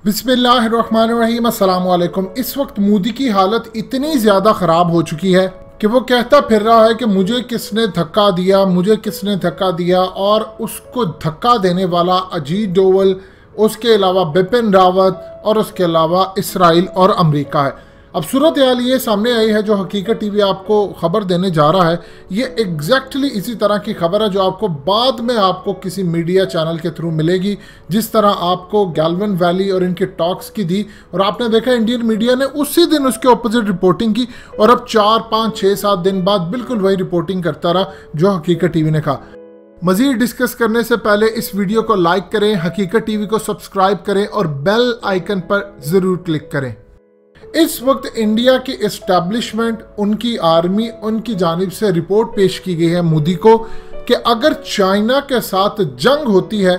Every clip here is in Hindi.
बिस्मिल्लाहिर्रहमानिर्रहीम, अस्सलाम वालेकुम। इस वक्त मोदी की हालत इतनी ज़्यादा ख़राब हो चुकी है कि वो कहता फिर रहा है कि मुझे किसने धक्का दिया, मुझे किसने धक्का दिया। और उसको धक्का देने वाला अजीत डोवल, उसके अलावा बिपिन रावत और उसके अलावा इसराइल और अमेरिका है। अब सूरत हाल ये सामने आई है, जो हकीकत टीवी आपको खबर देने जा रहा है, ये एग्जैक्टली इसी तरह की खबर है जो आपको बाद में आपको किसी मीडिया चैनल के थ्रू मिलेगी, जिस तरह आपको गैल्वन वैली और इनके टॉक्स की दी। और आपने देखा इंडियन मीडिया ने उसी दिन उसके ऑपोजिट रिपोर्टिंग की और अब 4, 5, 6, 7 दिन बाद बिल्कुल वही रिपोर्टिंग करता रहा जो हकीकत टीवी ने कहा। मजीद डिस्कस करने से पहले इस वीडियो को लाइक करें, हकीकत टीवी को सब्सक्राइब करें और बेल आइकन पर ज़रूर क्लिक करें। इस वक्त इंडिया की एस्टैब्लिशमेंट, उनकी आर्मी, उनकी जानिब से रिपोर्ट पेश की गई है मोदी को कि अगर चाइना के साथ जंग होती है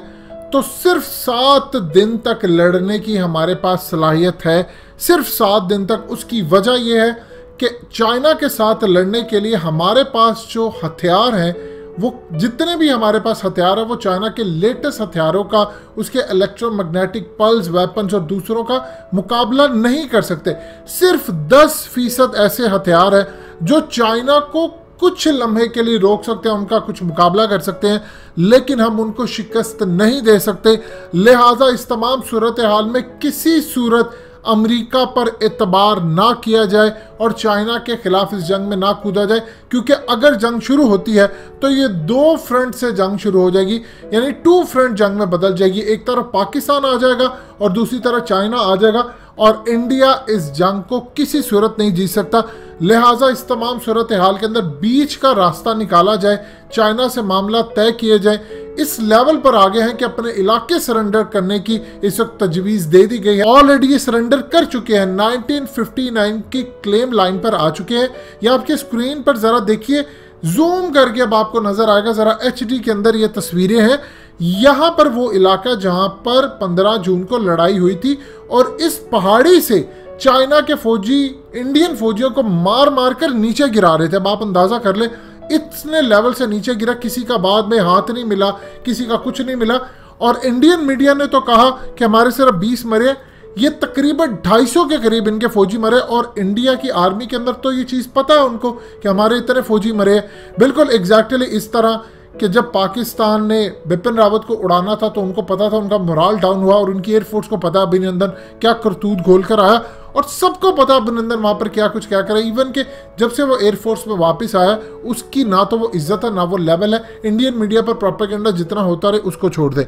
तो सिर्फ 7 दिन तक लड़ने की हमारे पास सलाहियत है, सिर्फ 7 दिन तक। उसकी वजह यह है कि चाइना के साथ लड़ने के लिए हमारे पास जो हथियार हैं, वो जितने भी हमारे पास हथियार है वो चाइना के लेटेस्ट हथियारों का, उसके इलेक्ट्रोमैग्नेटिक पल्स वेपन्स और दूसरों का मुकाबला नहीं कर सकते। सिर्फ 10% ऐसे हथियार हैं जो चाइना को कुछ लम्हे के लिए रोक सकते हैं, उनका कुछ मुकाबला कर सकते हैं, लेकिन हम उनको शिकस्त नहीं दे सकते। लिहाजा इस तमाम सूरत हाल में किसी सूरत अमेरिका पर एतबार ना किया जाए और चाइना के खिलाफ इस जंग में ना कूदा जाए, क्योंकि अगर जंग शुरू होती है तो ये 2 फ्रंट से जंग शुरू हो जाएगी, यानी 2 फ्रंट जंग में बदल जाएगी। एक तरफ पाकिस्तान आ जाएगा और दूसरी तरफ चाइना आ जाएगा और इंडिया इस जंग को किसी सूरत नहीं जीत सकता। लिहाजा इस तमाम सूरत हाल के अंदर बीच का रास्ता निकाला जाए, चाइना से मामला तय किए जाए। इस लेवल पर आगे हैं कि अपने इलाके सरेंडर करने की इस वक्त तजवीज़ दे दी गई है। ऑलरेडी ये सरेंडर कर चुके हैं, 1959 की क्लेम लाइन पर आ चुके हैं। ये आपके स्क्रीन पर ज़रा देखिए, जूम करके अब आपको नज़र आएगा, ज़रा HD के अंदर ये तस्वीरें हैं। यहाँ पर वो इलाका जहाँ पर 15 जून को लड़ाई हुई थी और इस पहाड़ी से चाइना के फौजी इंडियन फौजियों को मार मार कर नीचे गिरा रहे थे। अब आप अंदाज़ा कर ले, इतने लेवल से नीचे गिरा, किसी का बाद में हाथ नहीं मिला, किसी का कुछ नहीं मिला। और इंडियन मीडिया ने तो कहा कि हमारे सिर्फ 20 मरे, ये तकरीबन 250 के करीब इनके फौजी मरे। और इंडिया की आर्मी के अंदर तो ये चीज़ पता है उनको कि हमारे इतने फौजी मरे हैं। बिल्कुल एग्जैक्टली इस तरह कि जब पाकिस्तान ने बिपिन रावत को उड़ाना था तो उनको पता था, उनका मोराल डाउन हुआ और उनकी एयरफोर्स को पता अभिनंदन क्या करतूत घोल कर आया और सबको पता अभिनंदन वहाँ पर क्या कुछ क्या करे। इवन के जब से वो एयरफोर्स में वापस आया उसकी ना तो वो इज्जत है ना वो लेवल है। इंडियन मीडिया पर प्रोपेगेंडा जितना होता रहे उसको छोड़ दे।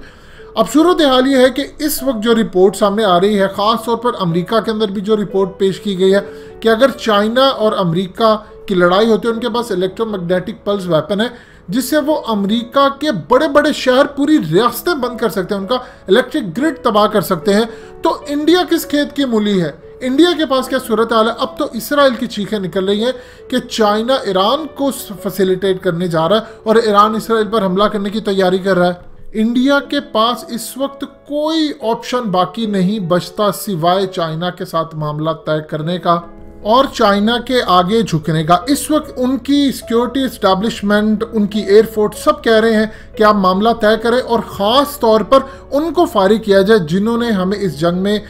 अब सूरत हाल ये है कि इस वक्त जो रिपोर्ट सामने आ रही है, ख़ास तौर पर अमेरिका के अंदर भी जो रिपोर्ट पेश की गई है कि अगर चाइना और अमेरिका की लड़ाई होती है, उनके पास इलेक्ट्रोमैग्नेटिक पल्स वेपन है जिससे वो अमेरिका के बड़े बड़े शहर, पूरी रियासतें बंद कर सकते हैं, उनका इलेक्ट्रिक ग्रिड तबाह कर सकते हैं। तो इंडिया किस खेत की मूली है? इंडिया के पास क्या सूरत हाल है? अब तो इसराइल की चीखें निकल रही हैं कि चाइना ईरान को फैसिलिटेट करने जा रहा है और ईरान इसराइल पर हमला करने की तैयारी कर रहा है। इंडिया के पास इस वक्त कोई ऑप्शन बाकी नहीं बचता सिवाय चाइना के साथ मामला तय करने का और चाइना के आगे झुकने का। इस वक्त उनकी सिक्योरिटी एस्टैब्लिशमेंट, उनकी एयरफोर्स सब कह रहे हैं कि आप मामला तय करें और ख़ास तौर पर उनको फारिग किया जाए जिन्होंने हमें इस जंग में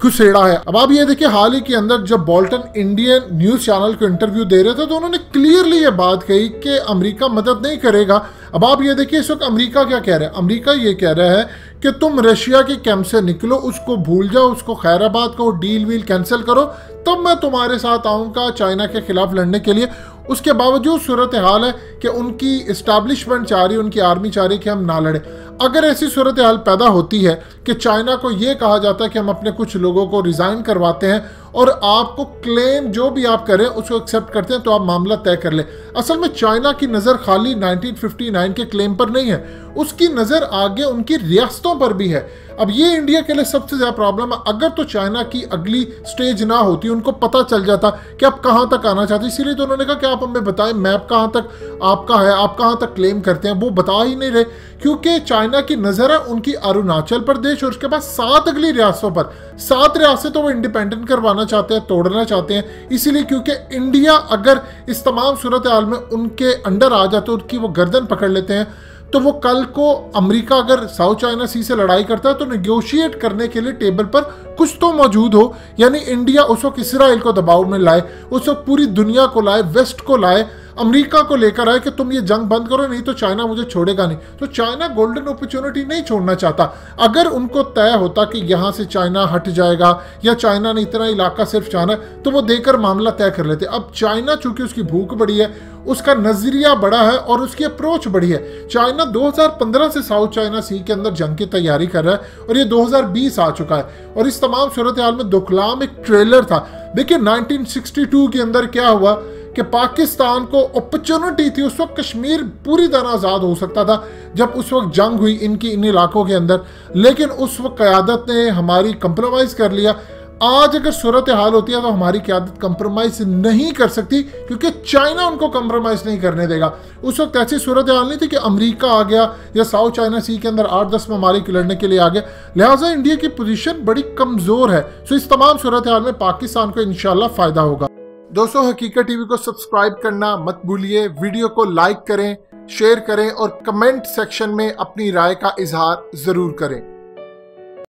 घुसेड़ा है। अब आप ये देखिए, हाल ही के अंदर जब बोल्टन इंडियन न्यूज़ चैनल को इंटरव्यू दे रहे थे तो उन्होंने क्लियरली ये बात कही कि अमेरिका मदद नहीं करेगा। अब आप ये देखिए, इस वक्त अमेरिका क्या कह रहा है? अमेरिका ये कह रहा है कि तुम रशिया के कैंप से निकलो, उसको भूल जाओ, उसको खैराबाद को डील वील कैंसिल करो, तब मैं तुम्हारे साथ आऊँगा चाइना के खिलाफ लड़ने के लिए। उसके बावजूद सूरत हाल है कि उनकी इस्टेब्लिशमेंट चाह रही है, उनकी आर्मी चाह रही है कि हम ना लड़े। अगर ऐसी सूरत हाल पैदा होती है कि चाइना को ये कहा जाता है कि हम अपने कुछ लोगों को रिज़ाइन करवाते हैं और आपको क्लेम जो भी आप करें उसको एक्सेप्ट करते हैं तो आप मामला तय कर ले। असल में चाइना की नज़र खाली 1959 के क्लेम पर नहीं है, उसकी नज़र आगे उनकी रियासतों पर भी है। अब ये इंडिया के लिए सबसे ज़्यादा प्रॉब्लम है। अगर तो चाइना की अगली स्टेज ना होती, उनको पता चल जाता कि आप कहाँ तक आना चाहते, इसीलिए तो उन्होंने कहा कि आप हमें बताएं मैप कहाँ तक आपका है, आप कहाँ तक क्लेम करते हैं। वो बता ही नहीं रहे क्योंकि चाइना की नज़र है उनकी अरुणाचल प्रदेश और उसके बाद 7 अगली रियासतों पर। 7 रियासतें तो वो इंडिपेंडेंट करवाना चाहते हैं, तोड़ना चाहते हैं, इसीलिए क्योंकि इंडिया अगर इस तमाम सूरत हाल में उनके अंडर आ जाते, उनकी वो गर्दन पकड़ लेते हैं तो वो कल को अमेरिका अगर साउथ चाइना सी से लड़ाई करता है तो नेगोशिएट करने के लिए टेबल पर कुछ तो मौजूद हो। यानी इंडिया उस वक्त इसराइल को दबाव में लाए, उस वक्त पूरी दुनिया को लाए, वेस्ट को लाए, अमेरिका को लेकर आए कि तुम ये जंग बंद करो, नहीं तो चाइना मुझे छोड़ेगा नहीं। तो चाइना गोल्डन अपॉर्चुनिटी नहीं छोड़ना चाहता। अगर उनको तय होता कि यहाँ से चाइना हट जाएगा या चाइना ने इतना इलाका सिर्फ चाहना है तो वो देकर मामला तय कर लेते। अब चाइना चूंकि उसकी भूख बड़ी है, उसका नजरिया बड़ा है और उसकी अप्रोच बड़ी है। चाइना 2015 से साउथ चाइना सी के अंदर जंग की तैयारी कर रहा है और ये 2020 आ चुका है। और इस तमाम सूरत हाल में डोकलाम एक ट्रेलर था। देखिए 1962 के अंदर क्या हुआ कि पाकिस्तान को अपॉर्चुनिटी थी, उस वक्त कश्मीर पूरी तरह आज़ाद हो सकता था जब उस वक्त जंग हुई इन इलाकों के अंदर, लेकिन उस वक्त क़यादत ने हमारी कंप्रोमाइज़ कर लिया। आज अगर सूरत हाल होती है तो हमारी क़यादत कंप्रोमाइज़ नहीं कर सकती क्योंकि चाइना उनको कंप्रोमाइज़ नहीं करने देगा। उस वक्त ऐसी सूरत हाल नहीं थी कि अमेरिका आ गया या साउथ चाइना सी के अंदर 8-10 ममालिक लड़ने के लिए आ गया, लिहाजा इंडिया की पोजीशन बड़ी कमज़ोर है। सो इस तमाम सूरत हाल में पाकिस्तान को इंशाल्लाह फ़ायदा होगा। दोस्तों, हकीकत टीवी को सब्सक्राइब करना मत भूलिए, वीडियो को लाइक करें, शेयर करें और कमेंट सेक्शन में अपनी राय का इजहार ज़रूर करें।